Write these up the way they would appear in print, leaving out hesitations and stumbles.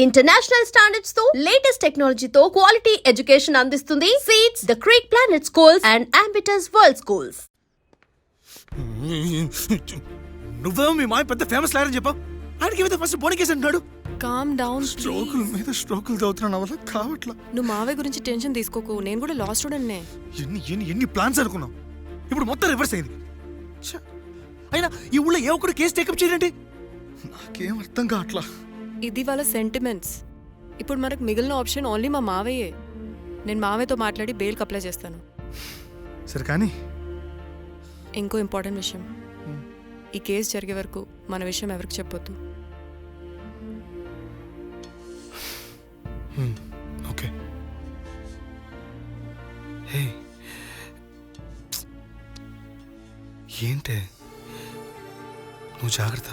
International standards తో latest technology తో quality education అందిస్తుంది seats the creek planet schools and Ambitus world schools. నువ్వే మీ మాయ పెద్ద ఫేమస్ లాయర్ అని చెప్పావు. ఆడికి ఏమైతే ఫస్ట్ బోర్డింగ్ కేసు అంటున్నాడు. Calm down. స్ట్రోకుల మీద స్ట్రోకులు తవ్వుతున్నా వల్ల కావట్లా. నువ్వు మావే గురించి టెన్షన్ తీసుకోకు, నేను కూడా లా స్టూడెంట్నే. ఎన్ని ప్లాన్స్ అనుకున్నాం, ఇప్పుడు మొత్తం రివర్స్ అయింది. అయినా ఈ ఊళ్ళో ఏ ఒక్కడు కేసు టేకప్ చేయండి, నాకేం అర్థం కావట్లా. ఇది వాళ్ళ సెంటిమెంట్స్. ఇప్పుడు మనకు మిగిలిన ఆప్షన్ ఓన్లీ మా మావయ్యే. నేను మావయ్యతో మాట్లాడి బెయిల్కి అప్లై చేస్తాను. సరే కానీ ఇంకో ఇంపార్టెంట్ విషయం, ఈ కేసు జరిగే వరకు మన విషయం ఎవరికి చెప్పొద్దు. ఓకే. హే, ఏంటే నువ్వు జాగ్రత్త.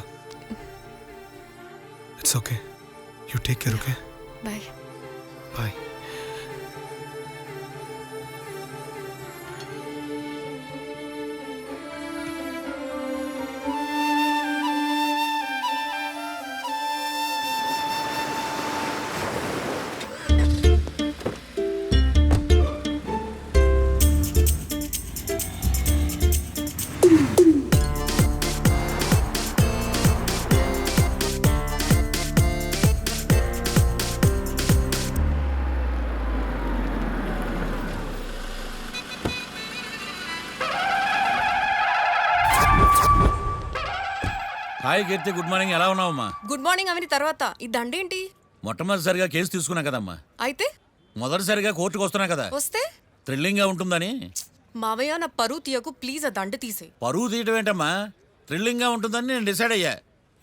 It's okay, you take care. Okay, bye bye. Hi Keerthi, good morning. ఎలా ఉన్నావమ్మా? గుడ్ మార్నింగ్ అవని తర్వాత ఈ దండేంటి? మొట్టమొదటిసారిగా కేసు తీసుకున్నా కదమ్మా. అయితే మొదటిసారిగా కోర్టుకు వస్తున్నా కదా, వస్తే థ్రిల్లింగ్గా ఉంటుందని. మావయ్య నా పరువు తీయకు ప్లీజ్, ఆ దండ తీసే. పరువు తీయటం ఏంటమ్మా, థ్రిల్లింగ్గా ఉంటుందని నేను డిసైడ్ అయ్యా.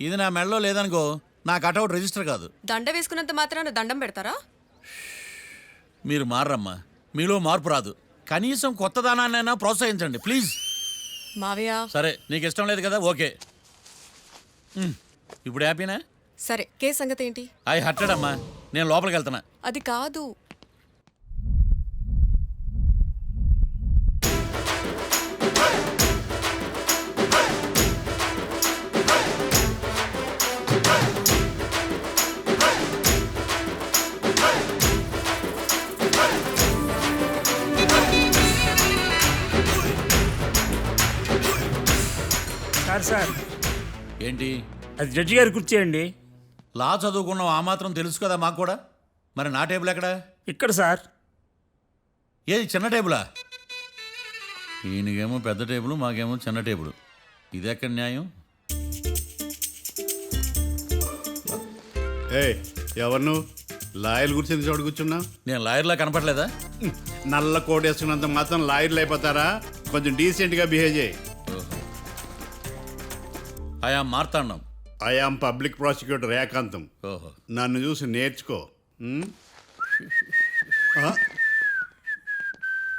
ఇది నా మెడలో లేదనుకో, నా కటౌట్ రిజిస్టర్ కాదు. దండ వేసుకున్నంత మాత్రాన దండం పెడతారా? మీరు మారమ్మా, మీలో మార్పు రాదు. కనీసం కొత్త దానాన్నైనా ప్రోత్సహించండి ప్లీజ్. మావయ్య సరే, నీకు ఇష్టం లేదు కదా, ఓకే. ఇప్పుడు హ్యాపీనా? సరే, కేసు సంగతి ఏంటి? ఐ హర్టెడ్ అమ్మా, నేను లోపలికి వెళ్తున్నా. అది కాదు. సార్ ఏంటి? అది జడ్జి గారి కూర్చేయండి. లా చదువుకున్నావు, ఆ మాత్రం తెలుసు కదా మాకు కూడా. మరి నా టేబుల్ ఎక్కడా? ఇక్కడ సార్. ఏది చిన్న టేబులా? ఈయనకేమో పెద్ద టేబుల్, మాకేమో చిన్న టేబుల్. ఇది ఎక్కడ న్యాయం? ఎవరు నువ్వు? లాయర్లు కూర్చొని చోటు కూర్చున్నావు. నేను లాయర్లా కనపడలేదా? నల్ల కోట్ వేసుకున్నంత మాత్రం లాయర్లు అయిపోతారా? కొంచెం డీసెంట్గా బిహేవ్ చేయి. ఆయా మార్తాండం. ఐఆమ్ పబ్లిక్ ప్రాసిక్యూటర్ ఏకాంతం. ఓహో, నన్ను చూసి నేర్చుకో.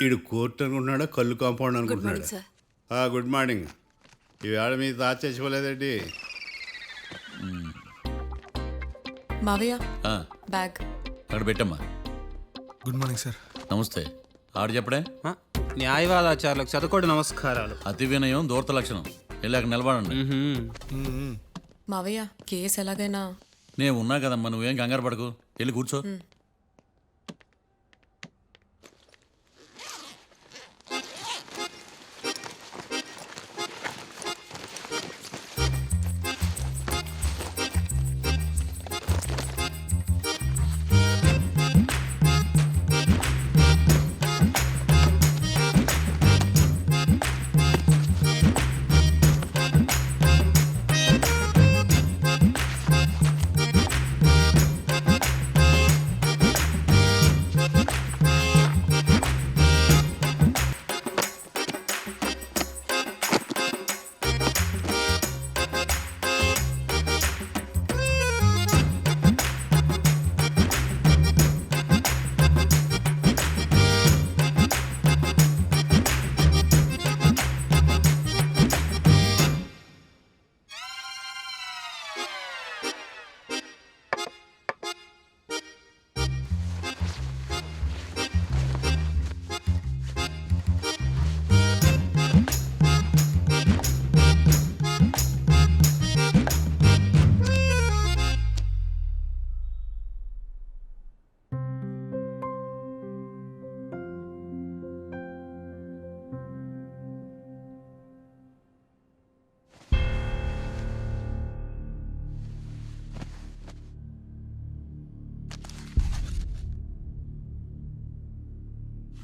ఈడు కోర్టు అనుకుంటున్నాడా, కళ్ళు కాంపౌండ్ అనుకుంటున్నాడా? Good morning. ఈవేళ మీ తాత చచ్చిపోలేదండి. మావయ్య బ్యాగ్ అక్కడ పెట్టమ్మా. Good morning sir. నమస్తే. ఆడు చెప్పడే. న్యాయవాదాచారులకు చదువుకోండి నమస్కారాలు. అతి వినయం దూరత లక్షణం. వెళ్ళి అక్కడ నిలబడండి. మావయ్య కేసు ఎలాగైనా. నేను ఉన్నా కదమ్మా, నువ్వేం కంగారు పడకు. వెళ్ళి కూర్చో.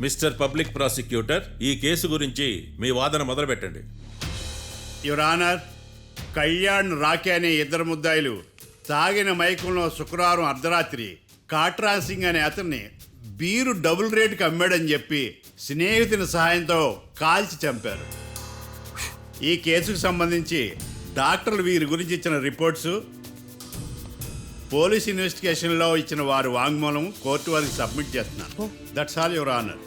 మిస్టర్ పబ్లిక్ ప్రాసిక్యూటర్, ఈ కేసు గురించి మీ వాదన మొదలు పెట్టండి. యువర్ ఆనర్, కళ్యాణ్ రాకే అనే ఇద్దరు ముద్దాయిలు తాగిన మైకంలో శుక్రవారం అర్ధరాత్రి కాట్రా సింగ్ అనే అతన్ని బీరు డబుల్ రేటుకి అమ్మాడని చెప్పి స్నేహితుని సహాయంతో కాల్చి చంపారు. ఈ కేసుకు సంబంధించి డాక్టర్లు వీరి గురించి ఇచ్చిన రిపోర్ట్స్, పోలీస్ ఇన్వెస్టిగేషన్లో ఇచ్చిన వారి వాంగ్మూలం కోర్టు వారికి సబ్మిట్ చేస్తున్నాను. That's all your honour.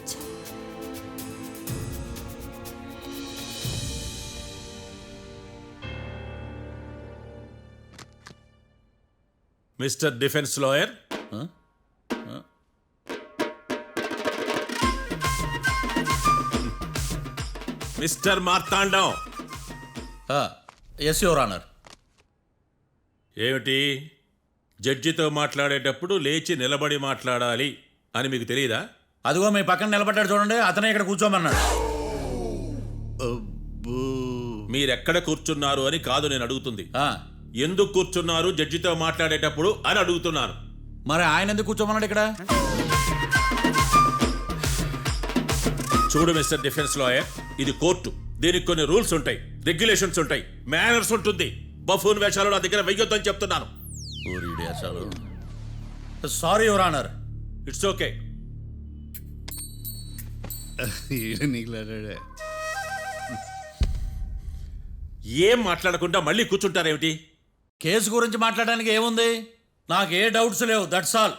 Mister defence lawyer, mister Marthandam. Yes your honour. ఏమిటి, జడ్జితో మాట్లాడేటప్పుడు లేచి నిలబడి మాట్లాడాలి అని మీకు తెలియదా? అదిగో మీ పక్కన నిలబడ్డాడు చూడండి, అతనే ఇక్కడ కూర్చోమన్నాడు. మీరెక్కడ కూర్చున్నారు అని కాదు నేను అడుగుతుంది. ఆ, ఎందుకు కూర్చున్నారు జడ్జితో మాట్లాడేటప్పుడు అని అడుగుతున్నాను. మరి ఆయన ఎందుకు కూర్చోమన్నాడు ఇక్కడ? చూడు మిస్టర్ డిఫెన్స్ లాయర్, ఇది కోర్టు. దీనికి కొన్ని రూల్స్ ఉంటాయి, రెగ్యులేషన్స్ ఉంటాయి, మేనర్స్ ఉంటుంది. బఫూన్ వేషాలు నా దగ్గర వెయ్యొద్దని చెప్తున్నాను. Sorry your honour. It's okay. ఏం మాట్లాడకుండా మళ్ళీ కూర్చుంటారేమిటి? కేసు గురించి మాట్లాడడానికి ఏముంది? నాకు ఏ డౌట్స్ లేవు, దట్స్ ఆల్.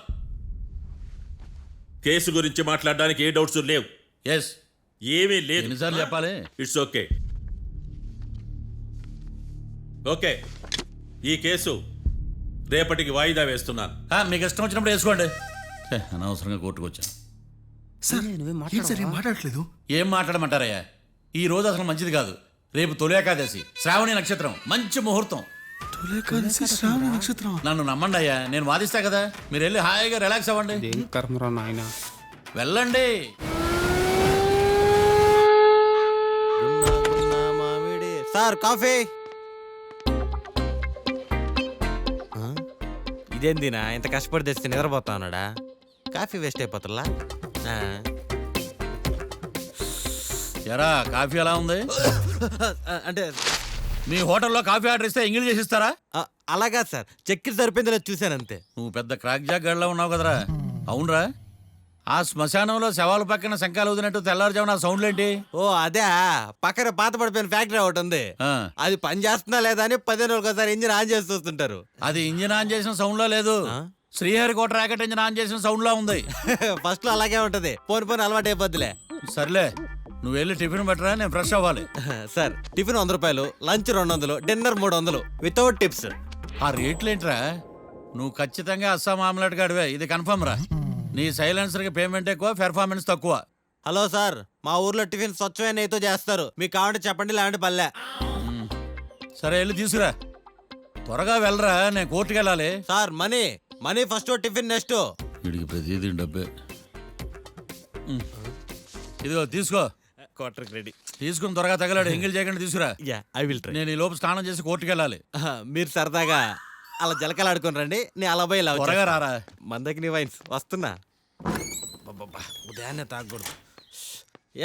కేసు గురించి మాట్లాడడానికి ఏ డౌట్స్ లేవు? ఎస్. ఏమీ లేదు. ఎన్నిసార్లు చెప్పాలి? It's okay. ఓకే, ఈ కేసు రేపటికి వాయిదా వేస్తున్నాను. మీకు ఇష్టం వచ్చినప్పుడు వేసుకోండి. అనవసరంగా కోర్టుకు వచ్చాను. సార్ ఏం సార్ ఏం మాట్లాడట్లేదు? ఏం మాట్లాడమంటారయ్యా? ఈ రోజు అసలు మంచిది కాదు. రేపు తొలి ఏకాదశి, శ్రావణి నక్షత్రం, మంచి ముహూర్తం. తొలేకాదశి శ్రావణ నక్షత్రం. నన్ను నమ్మండి అయ్యా, నేను వాదిస్తా కదా. మీరు వెళ్ళి హాయిగా రిలాక్స్ అవ్వండి. వెళ్ళండి. Sir coffee. ఇదేందినా ఇంత కష్టపడి తెస్తే నిద్రపోతా ఉన్నాడా? కాఫీ వేస్ట్ అయిపోతుందా? ఎరా కాఫీ ఎలా ఉంది? అంటే మీ హోటల్లో కాఫీ ఆర్డర్ ఇస్తే ఎంగిల్ చేసి ఇస్తారా? అలాగా సార్, చక్కెర సరిపోయింది లేదు చూశానంతే. నువ్వు పెద్ద క్రాక్ జాక్ గడిలో ఉన్నావు కదరా. అవునరా, ఆ శ్మశానంలో శవాల పక్కన శంఖాలు ఊదినట్టు తెల్లారుజామున ఆ సౌండ్లేంటి? ఓ అదే, పక్కన పాత పడిపోయిన ఫ్యాక్టరీ ఒకటి ఉంది. అది పని చేస్తున్నా లేదా అని 15 రోజులు ఒకసారి ఇంజిన్ ఆన్ చేసి చూస్తుంటారు. అది ఇంజిన్ ఆన్ చేసిన సౌండ్ లో లేదు, శ్రీహరికోట రాకెట్ ఇంజిన్ ఆన్ చేసిన సౌండ్ లో ఉంది. ఫస్ట్ లో అలాగే ఉంటది, పోని అలవాటు అయిపోద్దిలే. సర్లే, నువ్వు వెళ్ళి టిఫిన్ పెట్టరా, నేను ఫ్రెష్ అవ్వాలి. సార్ టిఫిన్ 100 రూపాయలు, లంచ్ 200, డిన్నర్ 300 వితౌట్ టిప్స్. ఆ రేట్లేంట్రా? నువ్వు ఖచ్చితంగా అస్సాం ఆమ్లెట్ గాడివే, ఇది కన్ఫర్మ్ రా. నీ సైలెన్సర్కి పేమెంట్ ఎక్కువ, పెర్ఫార్మెన్స్ తక్కువ. హలో సార్, మా ఊర్లో టిఫిన్ స్వచ్ఛమైన నెయ్యితో చేస్తారు. మీకు కావాలంటే చెప్పండి, లేదంటే పల్లె. సరే వెళ్ళి తీసుకురా, త్వరగా వెళ్ళరా, నేను కోర్టుకి వెళ్ళాలి. Sir money first, tiffin next. వీడికి ప్రతిదీ డబ్బే. ఇదిగో తీసుకో. క్వార్టర్కి రెడీ. తీసుకుని త్వరగా తగలాడు, ఎంగిల్ చేయకుండా తీసుకురా. I will try. నేను ఈ లోపు స్నానం చేసి కోర్టుకి వెళ్ళాలి. మీరు సరదాగా అలా జలకలు ఆడుకుని రండి, నేను అలా పోయి త్వరగా రారా. మందకి నీ వైన్స్ వస్తున్నా. ఉదయాన్నే తాగకూడదు.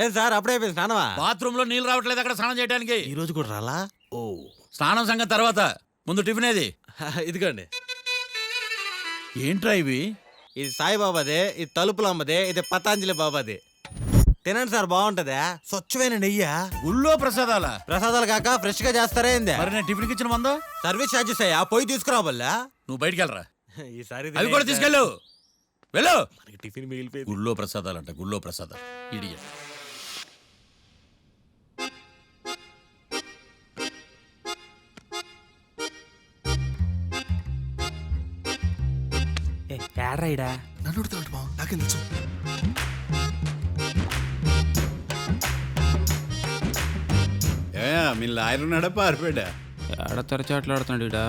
ఏం సార్ అప్పుడే అయిపోయింది స్నానమా? బాత్రూమ్ లో నీళ్ళు రావట్లేదు అక్కడ స్నానం చేయడానికి. ఈ రోజు కూడా రాలా? ఓ, స్నానం సంగతి తర్వాత, ముందు టిఫిన్ ఏది? ఇదిగోండి. ఏంట్రా ఇవి? ఇది సాయిబాబాదే, ఇది తలుపుల అమ్మదే, ఇది పతాంజలి బాబాదే. తినండి సార్, బాగుంటదా? స్వచ్ఛమైన నెయ్యా. గుళ్ళో ప్రసాదాలా? ప్రసాదాలు కాక ఫ్రెష్ గా చేస్తారా ఏంది? మరి నేను టిఫిన్కి ఇచ్చిన మందో సర్వీస్ ఛార్జెస్ అయ్యా, పోయి తీసుకురావల్లా. నువ్వు బయటికి వెళ్ళరా. ఈసారి అవి కూడా తీసుకెళ్ళు, వెళ్ళు. టిఫిన్ మిగిలిపోయింది. గుళ్ళో ప్రసాదాలంట, గుళ్ళో ప్రసాదాలు. ఇడియట్. ఏడ్రాయిడా నన్ను అడుగుతాడు బావ, నాకేం తెలుసు? మీ లాయర్ ఉన్నాడా పారిపోయాడా? ఏడ తెరచాట్లాడుతున్నాడు ఇడా.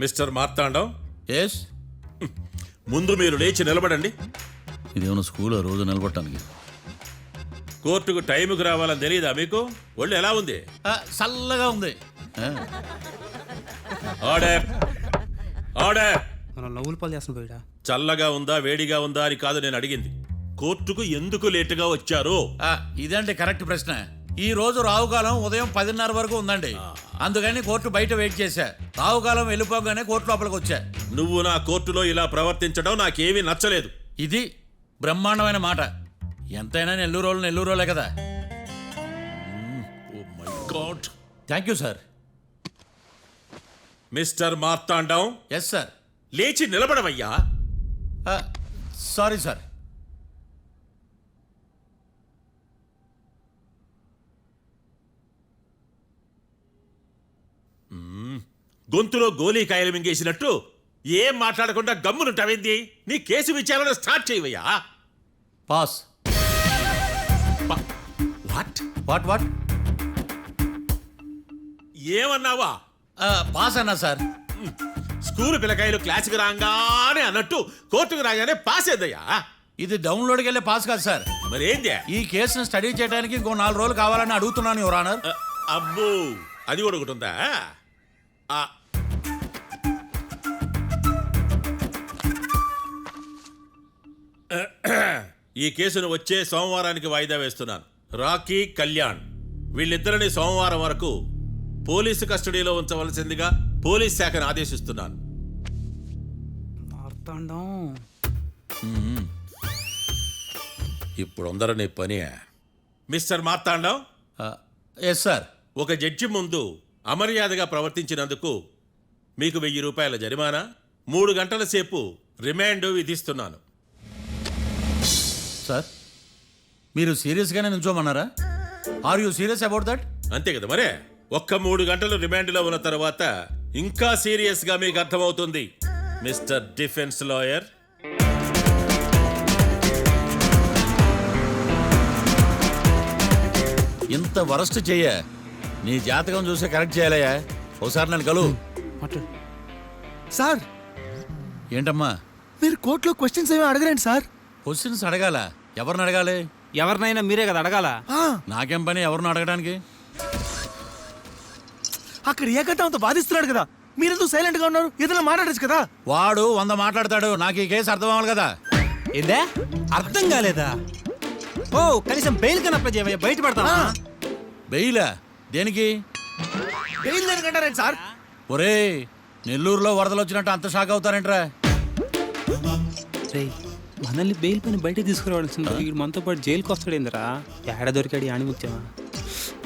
Mister Marthandam, yes. ముందు మీరు లేచి నిలబడండి. ఇదేమన్నా స్కూల్ రోజు నిలబడటానికి? కోర్టుకు టైంకి రావాలని తెలియదా మీకు? ఒళ్ళు ఎలా ఉంది? చల్లగా ఉంది. Order order. మనం లవ్వులు పాలు చేస్తున్నాం పోయిడా. చల్లగా ఉందా వేడిగా ఉందా అని కాదు నేను అడిగింది. కోర్టుకు ఎందుకు లేటుగా వచ్చారు? ఇదండి కరెక్ట్ ప్రశ్న. ఈ రోజు రావుకాలం ఉదయం 10:30 వరకు ఉందండి. అందుకని కోర్టు బయట వెయిట్ చేశా. రావుకాలం వెళ్ళిపోగానే కోర్టు లోపలికి వచ్చా. నువ్వు నా కోర్టులో ఇలా ప్రవర్తించడం నాకేమీ నచ్చలేదు. ఇది బ్రహ్మాండమైన మాట. ఎంతైనా నెల్లూరోలే కదా. Oh my god. Thank you sir. Mister Marthandam, yes sir. లేచి నిలబడవయ్యా. Sorry sir. గొంతులో గోలీకాయలు మింగేసినట్టు ఏం మాట్లాడకుండా గమ్మునుంటావేంది? నీ కేసు విచారణ స్టార్ట్ చేయవయ్యా. పాస్. వాట్ వాట్ వాట్ ఏమన్నావా? పాస్ అన్నా సార్. స్కూల్ పిల్లకాయలు క్లాసుకి రాగానే అన్నట్టు కోర్టుకు రాగానే పాస్ ఏదయ్యా? ఇది డౌన్లోడ్కి వెళ్ళే పాస్ కాదు సార్. మరేందే? ఈ కేసును స్టడీ చేయడానికి ఇంకో 4 రోజులు కావాలని అడుగుతున్నాను యువర్ ఆనర్. అబ్బో, అది కూడా ఒకటి ఉందా? ఈ కేసును వచ్చే సోమవారానికి వాయిదా వేస్తున్నాను. రాకీ, కళ్యాణ్ వీళ్ళిద్దరిని సోమవారం వరకు పోలీసు కస్టడీలో ఉంచవలసిందిగా పోలీస్ శాఖను ఆదేశిస్తున్నాను. మార్తాండం. ఇప్పుడు అందరూ పని. Mister Marthandam, yes sir. ఒక జడ్జి ముందు అమర్యాదగా ప్రవర్తించినందుకు మీకు 1000 రూపాయల జరిమానా, 3 గంటల సేపు రిమాండ్ విధిస్తున్నాను. సార్ మీరు సీరియస్గానే నిల్చోమన్నారా? Are you serious about that? అంతే కదా మరే. ఒక్క 3 గంటలు రిమాండ్లో ఉన్న తర్వాత ఇంకా సీరియస్గా మీకు అర్థమవుతుంది మిస్టర్ డిఫెన్స్ లాయర్. ఇంత వరస్ట్ చెయ్య. నీ జాతకం చూసి కరెక్ట్ చేయాలయ్యా. ఒకసారి నన్ను కలువు. సార్ ఏంటమ్మా? మీరు కోర్టులో క్వశ్చన్స్ ఏమీ అడగరండి సార్. క్వశ్చన్స్ అడగాల? ఎవరిని అడగాలి? ఎవరినైనా మీరే కదా అడగాల. నాకేం పని ఎవరిని అడగడానికి? అక్కడ ఏకతాంతో బాధిస్తున్నాడు కదా, మీరెందుకు సైలెంట్ గా ఉన్నారు? ఏదైనా మాట్లాడచ్చు కదా. వాడు 100 మాట్లాడతాడు. నాకు ఈ కేసు అర్థం అవ్వాలి కదా. ఏందే అర్థం కాలేదా? ఓ కనీసం బెయిల్ కన్నా అప్లై చేయవయ్యా, బయట పడతావా? బెయిలా? దేనికి? బెయిల్ దేనికంటారండి సార్? ఒరే, నెల్లూరులో వరదలు వచ్చినట్టు అంత షాక్ అవుతారేంట్రా? మనల్ని బెయిల్ పైన బయట తీసుకురావాల్సింది. వీడు మనతో పాటు జైలుకి వస్తాడేందిరా? ఏడ దొరికాడు ఆణిముత్యమా?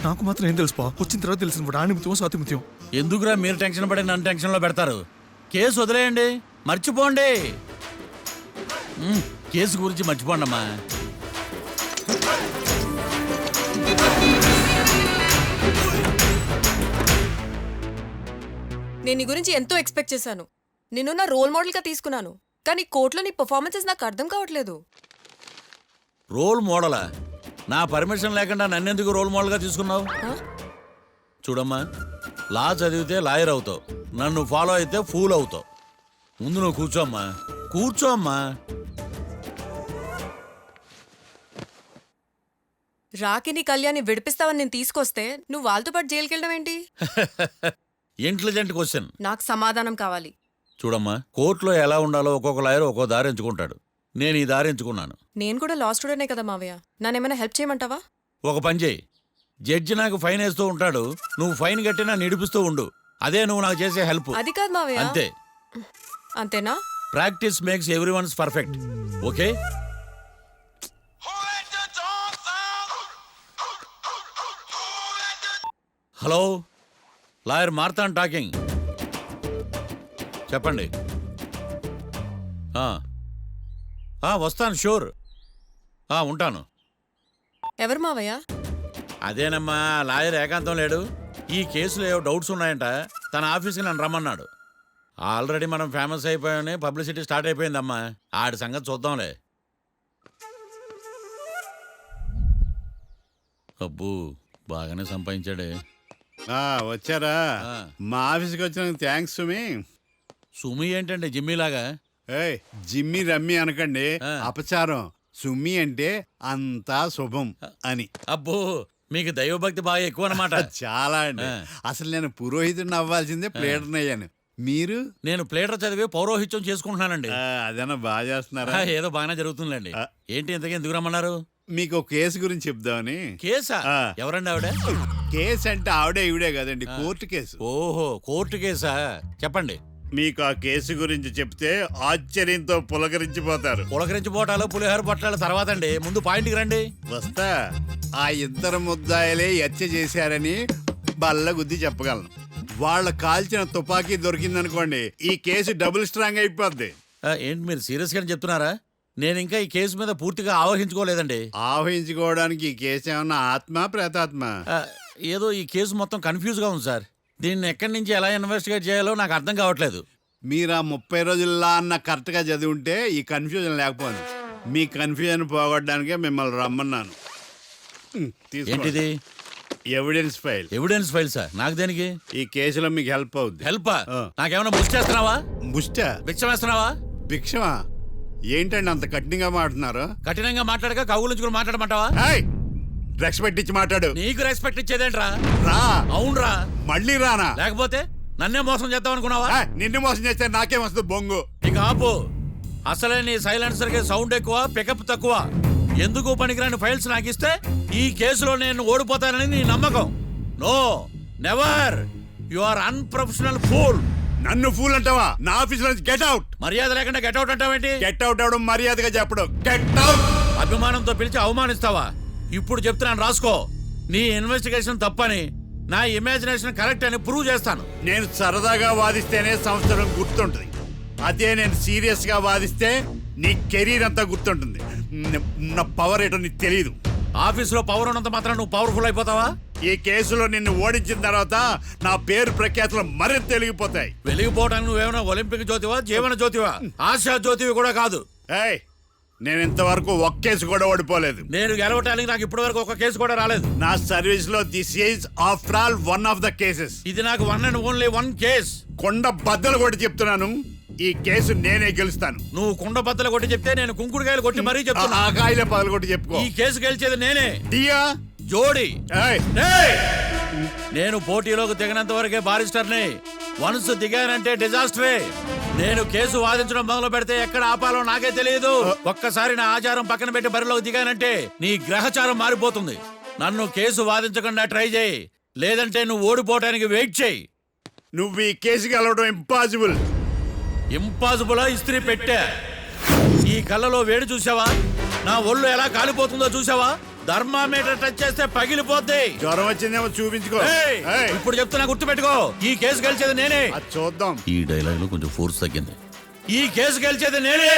నాకు మాత్రం ఏం తెలుసు, వచ్చిన తర్వాత తెలిసిన ఆణిముత్యం స్వాతిముత్యం. ఎందుకురా మీరు టెన్షన్ పడి నన్ను టెన్షన్లో పెడతారు? కేసు వదిలేయండి, మర్చిపోండి. కేసు గురించి మర్చిపోండి అమ్మా. నేను నీ గురించి ఎంతో ఎక్స్పెక్ట్ చేశాను. నిన్ను నా రోల్ మోడల్గా తీసుకున్నాను. కానీ కోర్టులో నీ పర్ఫార్మెన్సెస్ నాకు అర్థం కావట్లేదు. రోల్ మోడలా? నా పర్మిషన్ లేకుండా నన్నెందుకు రోల్ మోడల్గా తీసుకున్నావు? చూడమ్మా, లా చదివితే లాయర్ అవుతావు, నన్ను ఫాలో అయితే ఫూల్ అవుతావు. ముందు నువ్వు కూర్చోమ్మా, కూర్చోమ్మా. రాకిని కళ్యాణ్ని విడిపిస్తావని నేను తీసుకొస్తే నువ్వు వాళ్ళతో పాటు జైలుకి వెళ్ళడం ఏంటి? Intelligent question. నాకు సమాధానం కావాలి. చూడమ్మా, కోర్టులో ఎలా ఉండాలో ఒక్కొక్క లాయర్ ఒక్కో దారి ఎంచుకుంటాడు. నేను ఈ దారి ఎంచుకున్నాను. నేను కూడా లా స్టూడెంటే కదా మావయ్య, నన్నేమైనా హెల్ప్ చేయమంటావా? ఒక పని చేయి, జడ్జి నాకు ఫైన్ వేస్తూ ఉంటాడు, నువ్వు ఫైన్ కట్టినా నిడిపిస్తూ ఉండు. అదే నువ్వు నాకు చేసే హెల్ప్. అది కాదు మావయ్య. అంతే. అంతేనా? Practice makes everyone's perfect. Okay? Hello, lawyer Marthan talking. చెప్పండి. వస్తాను, షూర్. ఉంటాను. ఎవరు మావయ్య? అదేనమ్మా, లాయర్ ఏకాంతం లేడు. ఈ కేసులో ఏవో డౌట్స్ ఉన్నాయంట, తన ఆఫీస్కి నన్ను రమ్మన్నాడు. ఆల్రెడీ మనం ఫేమస్ అయిపోయామని పబ్లిసిటీ స్టార్ట్ అయిపోయిందమ్మా. ఆడి సంగతి చూద్దాంలే. అబ్బు, బాగానే సంపాదించాడే. వచ్చారా? మా ఆఫీస్కి వచ్చినందుకు థ్యాంక్స్ సుమి. సుమి ఏంటండి జిమ్మీలాగా? జిమ్మి రమ్మి అనకండి, అపచారం. సుమ్మి అంటే అంతా శుభం అని. అబ్బో మీకు దైవభక్తి బాగా ఎక్కువ అనమాట. చాలా అండి. అసలు నేను పురోహితుడిని అవ్వాల్సిందే ప్లేటర్ని అయ్యాను. మీరు? నేను ప్లేటర్ చదివి పౌరోహిత్యం చేసుకుంటున్నానండి. అదేనా బాగా చేస్తున్నారా? ఏదో బాగానే జరుగుతుందండి. ఏంటి ఇంతకీ ఎందుకు రమ్మన్నారు? మీకు ఒక కేసు గురించి చెప్దామని. కేసా? ఎవరండి ఆవిడ? కేసు అంటే ఆవిడే ఈవిడే కదండి, కోర్టు కేసు. ఓహో, కోర్టు కేసా? చెప్పండి. మీకు ఆ కేసు గురించి చెప్తే ఆశ్చర్యంతో పులకరించిపోతారు. పులకరించిపోటాలు పులిహోర పొట్టాల తర్వాత అండి, ముందు పాయింట్కి రండి. వస్తా. ఆ ఇద్దరు ముద్దాయలే హత్య చేశారని బల్ల గుద్ది చెప్పగలను. వాళ్ళ కాల్చిన తుపాకీ దొరికిందనుకోండి, ఈ కేసు డబుల్ స్ట్రాంగ్ అయిపోద్ది. ఏంటి మీరు సీరియస్ గా చెప్తున్నారా? నేను ఇంకా ఈ కేసు మీద పూర్తిగా ఆవహించుకోలేదండి. ఆవహించుకోవడానికి ఈ కేసు ఏమన్నా ఆత్మ ప్రేతాత్మ? ఏదో ఈ కేసు మొత్తం కన్ఫ్యూజ్ గా ఉంది సార్. దీన్ని ఎక్కడి నుంచి ఎలా ఇన్వెస్టిగేట్ చేయాలో నాకు అర్థం కావట్లేదు. మీరు ఆ 30 రోజుల్లా అన్న కరెక్ట్గా చదివి ఉంటే ఈ కన్ఫ్యూజన్ లేకపోను. మీ కన్ఫ్యూజన్ పోగొట్టడానికే మిమ్మల్ని రమ్మన్నాను. ఏంటిది? Evidence file. Evidence file sir? నాకు దేనికి? ఈ కేసులో మీకు హెల్ప్ అవుద్ది. హెల్ప్? నాకేమైనా ముష్టి చేస్తున్నావా? ముష్ట? భిక్షం వేస్తున్నావా? భిక్షమా? ఏంటండి అంత కఠినంగా మాట్లాడుతున్నారు? కఠినంగా మాట్లాడక కవులుంచుకుని మాట్లాడమంటావా? రెస్పెక్ట్ ఇచ్చి మాట్లాడు. నీకు రెస్పెక్ట్ ఇచ్చేదేంట్రా? రా. అవునరా? మళ్ళీ రానా? లేకపోతే నన్నే మోసం చేద్దాం అనుకున్నావా? నిన్ను మోసం చేస్తే నాకేం వస్తుంది బొంగు? ఇక ఆపు. అసలే నీ సైలెన్సర్ కి సౌండ్ ఎక్కువ, పికప్ తక్కువ. ఎందుకు పనికిరాని ఫైల్స్ నాకు ఇస్తే ఈ కేసులో నేను ఓడిపోతానని నీ నమ్మకం. No, never. You are unprofessional fool. నన్ను ఫూల్ అంటావా? నా ఆఫీస్ నుంచి గెట్ అవుట్. మర్యాద లేకుండా గెట్ అవుట్ అంటావేంటి? గెట్ అవుట్ అవడం మర్యాదగా చెప్పడం. Get out. అభిమానంతో పిలిచి అవమానిస్తావా? ఇప్పుడు చెప్తున్నాను రాసుకో. నీ ఇన్వెస్టిగేషన్ తప్పని, నా ఇమాజినేషన్ కరెక్ట్ అని ప్రూవ్ చేస్తాను. నేను సరదాగా వాదిస్తేనే సంవత్సరం గుర్తుంటుంది. అదే నేను సీరియస్ గా వాదిస్తే నీ కెరీర్ అంతా గుర్తుంటుంది. నా పవర్ ఏంటో నీకు తెలీదు. ఆఫీసులో పవర్ ఉన్నంత మాత్రం నువ్వు పవర్ఫుల్ అయిపోతావా? ఈ కేసులో నిన్ను ఓడించిన తర్వాత నా పేరు ప్రఖ్యాతులు మరింత వెలిగిపోతాయి. వెలిగిపోవడానికి నువ్వేమైనా ఒలింపిక్ జ్యోతివా, జీవన జ్యోతివా? ఆశా జ్యోతివి కూడా కాదు. నేను ఇంతవరకు ఒక్క కేసు కూడా ఓడిపోలేదు. నేను గెలవటానికి నాకు ఇప్పటి వరకు ఒక కేసు కూడా రాలేదు. నా సర్వీస్ లో this is after all one of the cases. ఇది నాకు one and only one case. కొండ బద్దలు కొట్టి చెప్తున్నాను, ఈ కేసు నేనే గెలుస్తాను. నువ్వు కుండ బద్దలు కొట్టి చెప్తే నేను కుంకుడుకాయలు కొట్టి మరీ చెప్తున్నా. ఆ కాయలే పగలు కొట్టి చెప్పుకో. ఈ కేసు గెలిచేది నేనే. డియా జోడి. నేను పోటీలోకి దిగినంత వరకే బారిస్టర్ని. వన్స్ దిగానంటే డిజాస్టరే. నేను కేసు వాదించడం మొదలు పెడితే ఎక్కడ ఆపాలో నాకే తెలియదు. ఒక్కసారి నా ఆచారం పక్కన పెట్టి బరిలోకి దిగానంటే నీ గ్రహచారం మారిపోతుంది. నన్ను కేసు వాదించకుండా ట్రై చేయి, లేదంటే నువ్వు ఓడిపోవటానికి వెయిట్ చేయి. నువ్వు ఈ కేసు గెలవడం ఇంపాసిబుల్. ఇంపాసిబుల్? ఇస్త్రీ పెట్టా. ఈ కళ్ళలో వేడి చూసావా? నా ఒళ్ళు ఎలా కాలిపోతుందో చూసావా? థర్మామీటర్ టచ్ చేస్తే పగిలిపోద్ది. జ్వరం వచ్చిందేమో చూపించుకో. ఇప్పుడు చెప్తున్నా, గుర్తు పెట్టుకో. ఈ కేసు గెలిచేది నేనే. చూద్దాం. ఈ డైలాగ్ లో కొంచెం ఫోర్స్ తగ్గింది. ఈ కేసు గెలిచేది నేనే.